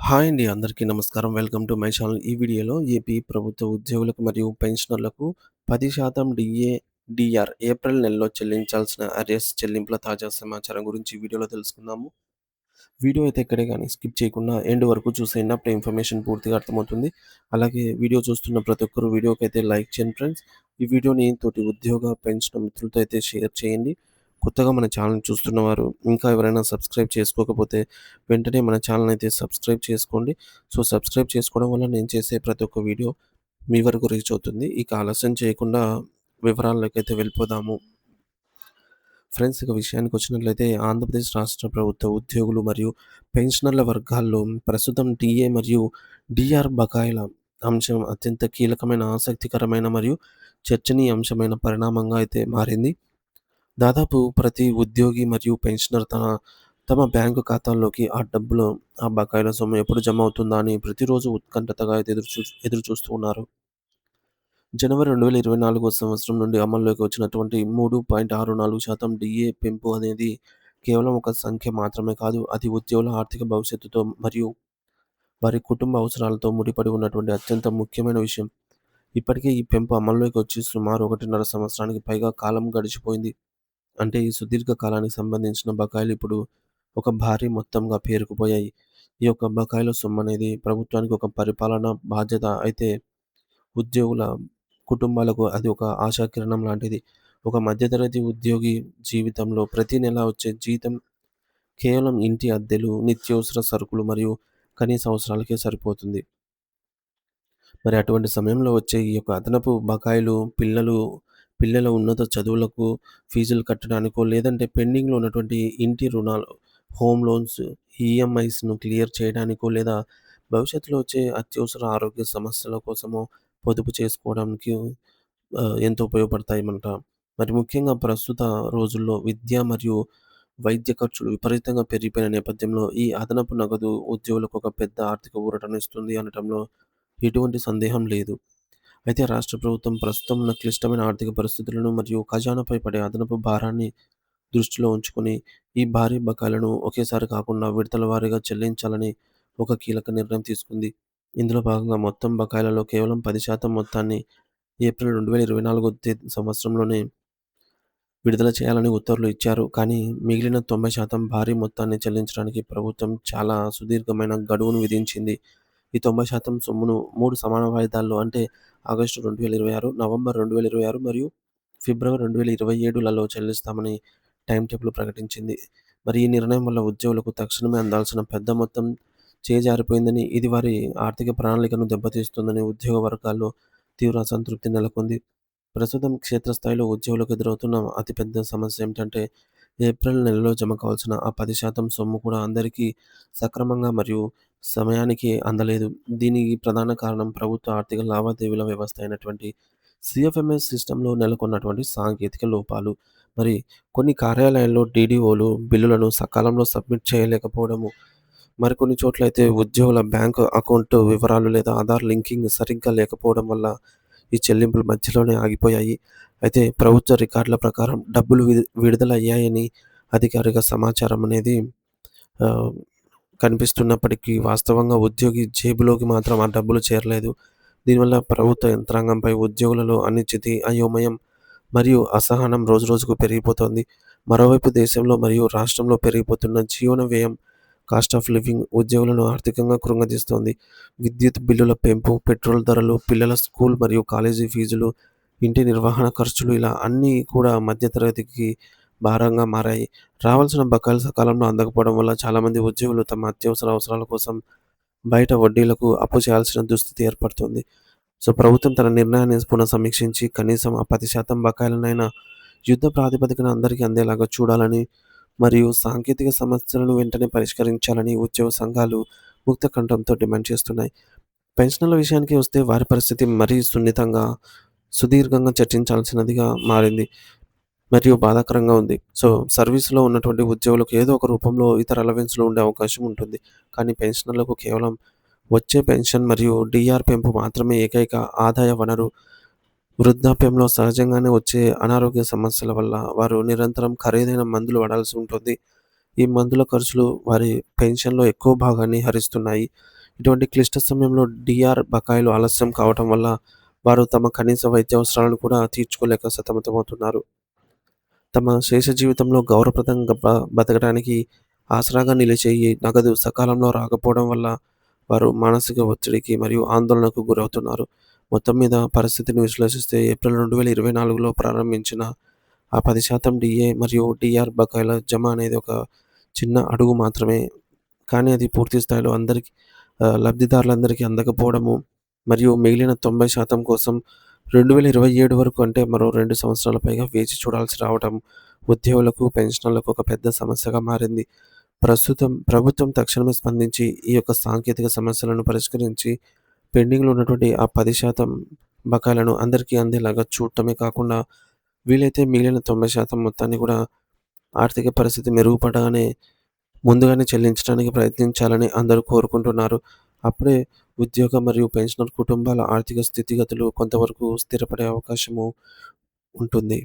Hi అండి. అందరికీ నమస్కారం. Welcome to my channel. ఈ వీడియోలో ఏపీ ప్రభుత్వ ఉద్యోగులకు మరియు పెన్షనర్లకు 10% డీఏ, డీఆర్ ఏప్రిల్ నెలలో చెల్లించాల్సిన అర్రెస్ చెల్లింపుల తాజా సమాచారం గురించి ఈ వీడియోలో తెలుసుకుందాము. వీడియో అయితే ఎక్కడే గాని స్కిప్ చేయకుండా ఎండ్ వరకు చూసేయండి. అప్పుడే ఇన్ఫర్మేషన్ పూర్తిగా అర్థమవుతుంది. అలాగే వీడియో చూస్తున్న ప్రతి ఒక్కరు వీడియోకైతే లైక్ చేయండి ఫ్రెండ్స్. ఈ వీడియోని తోటి ఉద్యోగ, పెన్షన్ మిత్రులతో అయితే షేర్ చేయండి. కొత్తగా మన ఛానెల్‌ని చూస్తున్నవారు ఇంకా ఎవరైనా సబ్స్క్రైబ్ చేసుకోకపోతే వెంటనే మన ఛానెల్‌ని అయితే సబ్స్క్రైబ్ చేసుకోండి. సబ్స్క్రైబ్ చేసుకోవడం వల్ల నేను చేసే ప్రతి ఒక్క వీడియో మీ వరకు రీచ్ అవుతుంది. ఇక ఆలస్యం చేయకుండా వివరాల్లోకైతే వెళ్ళిపోదాము. ఫ్రెండ్స్, ఇక విషయానికొచ్చినట్లయితే ఆంధ్రప్రదేశ్ రాష్ట్ర ప్రభుత్వ ఉద్యోగులు మరియు పెన్షనర్ల వర్గాల్లో ప్రస్తుతం టీఏ మరియు డీఆర్ బకాయిల అంశం అత్యంత కీలకమైన, ఆసక్తికరమైన మరియు చర్చనీయాంశమైన పరిణామంగా అయితే మారింది. దాదాపు ప్రతి ఉద్యోగి మరియు పెన్షనర్ తమ బ్యాంకు ఖాతాల్లోకి ఆ బకాయిల సొమ్ము ఎప్పుడు జమ అవుతుందా అని ప్రతిరోజు ఉత్కంఠతగా అయితే ఎదురు చూస్తూ ఉన్నారు. జనవరి 2024 సంవత్సరం నుండి అమల్లోకి వచ్చినటువంటి 3.64% డీఏ పెంపు అనేది కేవలం ఒక సంఖ్య మాత్రమే కాదు. అది ఉద్యోగుల ఆర్థిక భవిష్యత్తుతో మరియు వారి కుటుంబ అవసరాలతో ముడిపడి ఉన్నటువంటి అత్యంత ముఖ్యమైన విషయం. ఇప్పటికే ఈ పెంపు అమల్లోకి వచ్చి సుమారు 1.5 సంవత్సరానికి పైగా కాలం గడిచిపోయింది. అంటే ఈ సుదీర్ఘ కాలానికి సంబంధించిన బకాయిలు ఇప్పుడు ఒక భారీ మొత్తంగా పేరుకుపోయాయి. ఈ యొక్క బకాయిల సొమ్మనేది ప్రభుత్వానికి ఒక పరిపాలనా బాధ్యత అయితే ఉద్యోగుల కుటుంబాలకు అది ఒక ఆశాకిరణం లాంటిది. ఒక మధ్యతరగతి ఉద్యోగి జీవితంలో ప్రతి నెల వచ్చే జీతం కేవలం ఇంటి అద్దెలు, నిత్యావసర సరుకులు మరియు కనీస అవసరాలకే సరిపోతుంది. మరి అటువంటి సమయంలో వచ్చే ఈ యొక్క అదనపు బకాయిలు పిల్లల ఉన్నత చదువులకు, ఫీజులు కట్టడానికో, లేదంటే పెండింగ్‌లో ఉన్నటువంటి ఇంటి రుణాలు, హోమ్ లోన్స్, ఈఎంఐస్‌ను క్లియర్ చేయడానికో, లేదా భవిష్యత్తులో వచ్చే అత్యవసర ఆరోగ్య సమస్యల కోసమో పొదుపు చేసుకోవడానికి ఎంతో ఉపయోగపడతాయన్నమాట. మరి ముఖ్యంగా ప్రస్తుత రోజుల్లో విద్య మరియు వైద్య ఖర్చులు విపరీతంగా పెరిగిపోయిన నేపథ్యంలో ఈ అదనపు నగదు ఉద్యోగులకు ఒక పెద్ద ఆర్థిక ఊరటనిస్తుంది అనటంలో ఎటువంటి సందేహం లేదు. అయితే రాష్ట్ర ప్రభుత్వం ప్రస్తుతం ఉన్న క్లిష్టమైన ఆర్థిక పరిస్థితులను మరియు ఖజానాపై పడే అదనపు భారాన్ని దృష్టిలో ఉంచుకొని ఈ భారీ బకాయిలను ఒకేసారి కాకుండా విడతల వారీగా చెల్లించాలని ఒక కీలక నిర్ణయం తీసుకుంది. ఇందులో భాగంగా మొత్తం బకాయిలలో కేవలం 10% మొత్తాన్ని ఏప్రిల్ 2024 సంవత్సరంలోనే విడుదల చేయాలని ఉత్తర్వులు ఇచ్చారు. కానీ మిగిలిన 90% భారీ మొత్తాన్ని చెల్లించడానికి ప్రభుత్వం చాలా సుదీర్ఘమైన గడువును విధించింది. ఈ 90% సొమ్మును 3 సమాన వాయిదాల్లో, అంటే ఆగస్టు 2026, నవంబర్ 2026 మరియు ఫిబ్రవరి 2027లలో చెల్లిస్తామని టైమ్ టేబుల్ ప్రకటించింది. మరి ఈ నిర్ణయం వల్ల ఉద్యోగులకు తక్షణమే అందాల్సిన పెద్ద మొత్తం చేజారిపోయిందని, ఇది వారి ఆర్థిక ప్రణాళికను దెబ్బతీస్తుందని ఉద్యోగ వర్గాల్లో తీవ్ర అసంతృప్తి నెలకొంది. ప్రస్తుతం క్షేత్రస్థాయిలో ఉద్యోగులకు ఎదురవుతున్న అతిపెద్ద సమస్య ఏమిటంటే, ఏప్రిల్ నెలలో జమ కావాల్సిన ఆ 10% సొమ్ము కూడా అందరికీ సక్రమంగా మరియు సమయానికి అందలేదు. దీనికి ప్రధాన కారణం ప్రభుత్వ ఆర్థిక లావాదేవీల వ్యవస్థ అయినటువంటి సీఎఫ్ఎంఎస్ సిస్టమ్‌లో నెలకొన్నటువంటి సాంకేతిక లోపాలు. మరి కొన్ని కార్యాలయాల్లో డీడీఓలు బిల్లులను సకాలంలో సబ్మిట్ చేయలేకపోవడము. మరికొన్ని చోట్లయితే ఉద్యోగుల బ్యాంకు అకౌంట్ వివరాలు లేదా ఆధార్ లింకింగ్ సరిగ్గా లేకపోవడం వల్ల ఈ చెల్లింపులు మధ్యలోనే ఆగిపోయాయి. అయితే ప్రభుత్వ రికార్డుల ప్రకారం డబ్బులు విడుదలయ్యాయని అధికారిక సమాచారం అనేది ఆహ్, కనిపిస్తున్నప్పటికీ వాస్తవంగా ఉద్యోగి జేబులోకి మాత్రం ఆ డబ్బులు చేరలేదు. దీనివల్ల ప్రభుత్వ యంత్రాంగంపై ఉద్యోగులలో అనిశ్చితి, అయోమయం మరియు అసహనం రోజురోజుకు పెరిగిపోతోంది. మరోవైపు దేశంలో మరియు రాష్ట్రంలో పెరిగిపోతున్న జీవన వ్యయం, కాస్ట్ ఆఫ్ లివింగ్ ఉద్యోగులను ఆర్థికంగా కృంగదీస్తోంది. విద్యుత్ బిల్లుల పెంపు, పెట్రోల్ ధరలు, పిల్లల స్కూల్ మరియు కాలేజీ ఫీజులు, ఇంటి నిర్వహణ ఖర్చులు ఇలా అన్నీ కూడా మధ్యతరగతికి భారంగా మారాయి. రావాల్సిన బకాయిలు సకాలంలో అందకపోవడం వల్ల చాలామంది ఉద్యోగులు తమ అత్యవసర అవసరాల కోసం బయట వడ్డీలకు అప్పు చేయాల్సిన దుస్థితి ఏర్పడుతోంది. ప్రభుత్వం తన నిర్ణయాన్ని పునఃసమీక్షించి కనీసం ఆ 10% బకాయిలనైనా యుద్ధ ప్రాతిపదికన అందరికీ అందేలాగా చూడాలని, మరియు సాంకేతిక సమస్యలను వెంటనే పరిష్కరించాలని ఉద్యోగ సంఘాలు ముక్త కంఠంతో డిమాండ్ చేస్తున్నాయి. పెన్షనర్ల విషయానికి వస్తే వారి పరిస్థితి మరీ సుదీర్ఘంగా చర్చించాల్సినదిగా మారింది మరియు బాధాకరంగా ఉంది. సర్వీస్‌లో ఉన్నటువంటి ఉద్యోగులకు ఏదో ఒక రూపంలో ఇతర అలవెన్స్‌లు ఉండే అవకాశం ఉంటుంది. కానీ పెన్షనర్లకు కేవలం వచ్చే పెన్షన్ మరియు డీఆర్ పెంపు మాత్రమే ఏకైక ఆదాయ వనరు. వృద్ధాప్యంలో సహజంగానే వచ్చే అనారోగ్య సమస్యల వల్ల వారు నిరంతరం ఖరీదైన మందులు వాడాల్సి ఉంటుంది. ఈ మందుల ఖర్చులు వారి పెన్షన్‌లో ఎక్కువ భాగాన్ని హరిస్తున్నాయి. ఇటువంటి క్లిష్ట సమయంలో డీఆర్ బకాయిలు ఆలస్యం కావటం వల్ల వారు తమ కనీస వైద్య అవసరాలను కూడా తీర్చుకోలేక సతమతమవుతున్నారు. తమ శేష జీవితంలో గౌరవప్రదంగా బతకడానికి ఆసరాగా నిలిచే ఈ నగదు సకాలంలో రాకపోవడం వల్ల వారు మానసిక ఒత్తిడికి మరియు ఆందోళనకు గురవుతున్నారు. మొత్తం మీద పరిస్థితిని విశ్లేషిస్తే ఏప్రిల్ 2024లో ప్రారంభించిన ఆ 10% డీఏ మరియు డీఆర్ బకాయిల జమ అనేది ఒక చిన్న అడుగు మాత్రమే. కానీ అది పూర్తి స్థాయిలో లబ్ధిదారులందరికీ అందకపోవడము మరియు మిగిలిన 90% కోసం 2027 వరకు అంటే మరో 2 సంవత్సరాల పైగా వేచి చూడాల్సి రావడం ఉద్యోగులకు, పెన్షనర్లకు ఒక పెద్ద సమస్యగా మారింది. ప్రస్తుతం ప్రభుత్వం తక్షణమే స్పందించి ఈ యొక్క సాంకేతిక సమస్యలను పరిష్కరించి పెండింగ్‌లో ఉన్నటువంటి ఆ 10% బకాయిలను అందరికీ అందేలాగా చూడటమే కాకుండా వీలైతే మిగిలిన 90% మొత్తాన్ని కూడా ఆర్థిక పరిస్థితి మెరుగుపడగానే ముందుగానే చెల్లించడానికి ప్రయత్నించాలని అందరూ కోరుకుంటున్నారు. అప్పుడే ఉద్యోగ మరియు పెన్షనర్ కుటుంబాల ఆర్థిక స్థితిగతులు కొంతవరకు స్థిరపడే అవకాశము ఉంటుంది.